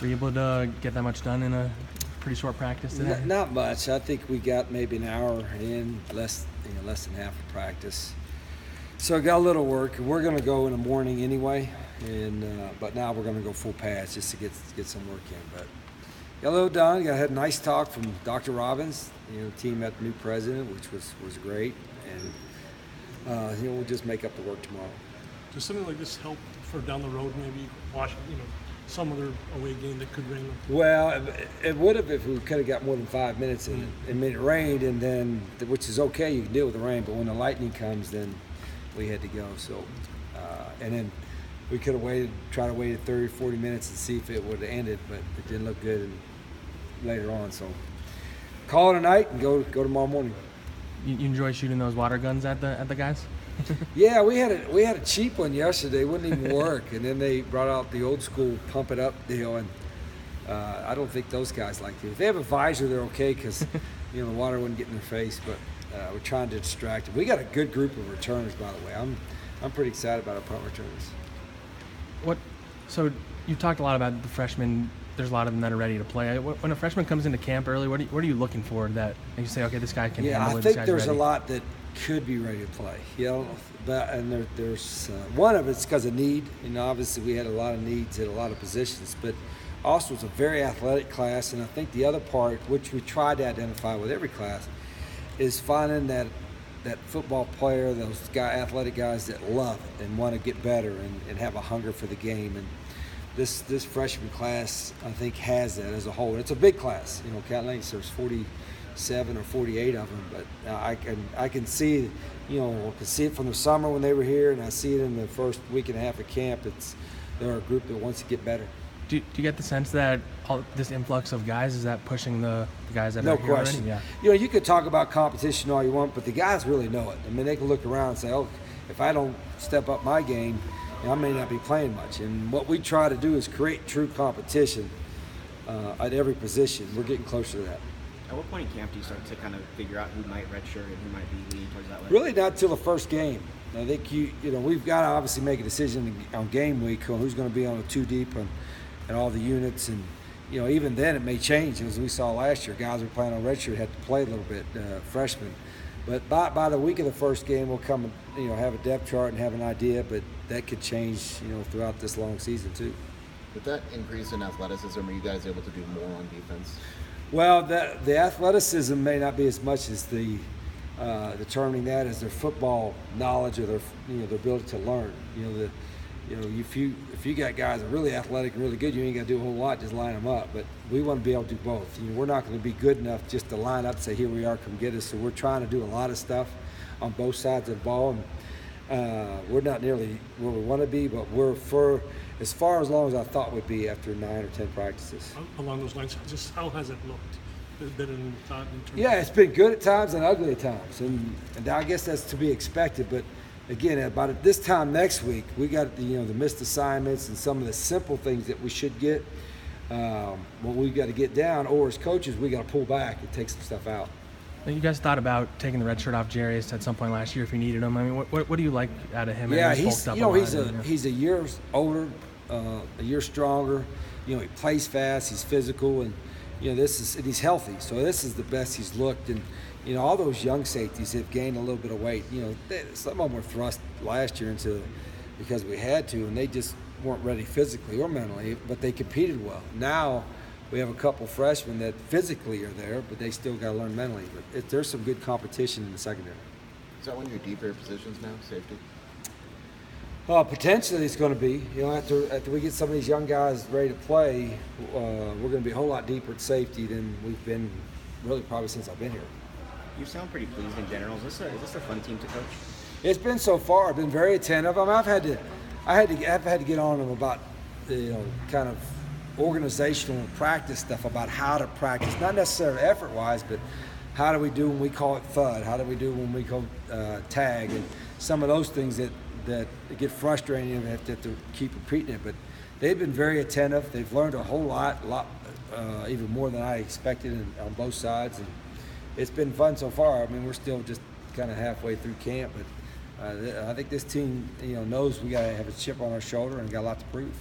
Were you able to get that much done in a pretty short practice today? Not much. I think we got maybe an hour in, less than half of practice. So I got a little work. We're going to go in the morning anyway, but now we're going to go full pads just to get some work in. But got a little done. I had a nice talk from Dr. Robbins. Team met the new president, which was great, and we'll just make up the work tomorrow. Does something like this help for down the road, maybe some other away game that could rain? Well, it would have if we could have got more than 5 minutes in it. I mean, it rained, and then, which is okay, you can deal with the rain, but when the lightning comes, then we had to go. So, and then we could have tried to wait 30, 40 minutes and see if it would have ended, but it didn't look good later on. So, call it a night and go tomorrow morning. You enjoy shooting those water guns at the guys? Yeah, we had a cheap one yesterday. It wouldn't even work, and then they brought out the old school pump it up deal, and I don't think those guys like it. If they have a visor, they're okay because the water wouldn't get in their face. But we're trying to distract them. We got a good group of returners, by the way. I'm pretty excited about our punt returners. So you talked a lot about the freshmen. There's a lot of them that are ready to play. When a freshman comes into camp early, what are you looking for that you say, okay, this guy can handle it? I think there's a lot that could be ready to play, and there's one of it's because of need. Obviously we had a lot of needs at a lot of positions, but also it's a very athletic class. And I think the other part, which we tried to identify with every class, is finding that football player, those athletic guys that love it and want to get better and have a hunger for the game. And this freshman class, I think, has that as a whole. It's a big class. Cat Lanes, there's 47 or 48 of them, but I can see, it from the summer when they were here, and I see it in the first week and a half of camp. They're a group that wants to get better. Do you get the sense that this influx of guys, is that pushing the guys that no are here question. already? Yeah. You could talk about competition all you want, but the guys really know it. I mean, they can look around and say, "Oh, if I don't step up my game, I may not be playing much." And what we try to do is create true competition at every position. We're getting closer to that. At what point in camp do you start to kind of figure out who might redshirt and who might be leaning towards that way? Really not till the first game. I think we've got to obviously make a decision on game week on who's going to be on the two deep and all the units, and even then it may change. As we saw last year, guys who were playing on redshirt had to play a little bit, freshmen. But by the week of the first game, we'll come and have a depth chart and have an idea. But that could change throughout this long season too. With that increase in athleticism, are you guys able to do more on defense? Well, the athleticism may not be as much as the determining that as their football knowledge or their ability to learn. If you got guys that are really athletic and really good, you ain't got to do a whole lot, just line them up. But we want to be able to do both. We're not going to be good enough just to line up and say, here we are, come get us. So we're trying to do a lot of stuff on both sides of the ball. And we're not nearly where we want to be, but we're as far as I thought we'd be after 9 or 10 practices. Along those lines, just how has it looked? Better than you thought in terms it's been good at times and ugly at times. And I guess that's to be expected. But again, about this time next week, we got the missed assignments and some of the simple things that we should get. What we got to get down, or as coaches, we got to pull back and take some stuff out. You guys thought about taking the red shirt off Jarius at some point last year if you needed him. I mean, what do you like out of him? Yeah, he's a year older, a year stronger. He plays fast. He's physical, and and he's healthy. So this is the best he's looked. And all those young safeties have gained a little bit of weight. Some of them were thrust last year because we had to, and they just weren't ready physically or mentally. But they competed well. Now we have a couple freshmen that physically are there, but they still got to learn mentally. But there's some good competition in the secondary. Is that one of your deeper positions now, safety? Potentially it's going to be. After we get some of these young guys ready to play, we're going to be a whole lot deeper at safety than we've been really probably since I've been here. You sound pretty pleased in general. Is this a fun team to coach? It's been so far. I've been very attentive. I mean, I've had to get on them about kind of organizational and practice stuff, about how to practice, not necessarily effort-wise, but how do we do when we call it FUD? How do we do when we call tag? And some of those things that get frustrating and have to keep repeating it. But they've been very attentive. They've learned a whole lot, even more than I expected on both sides. And it's been fun so far. I mean, we're still just kind of halfway through camp, but I think this team, knows we got to have a chip on our shoulder and got a lot to prove.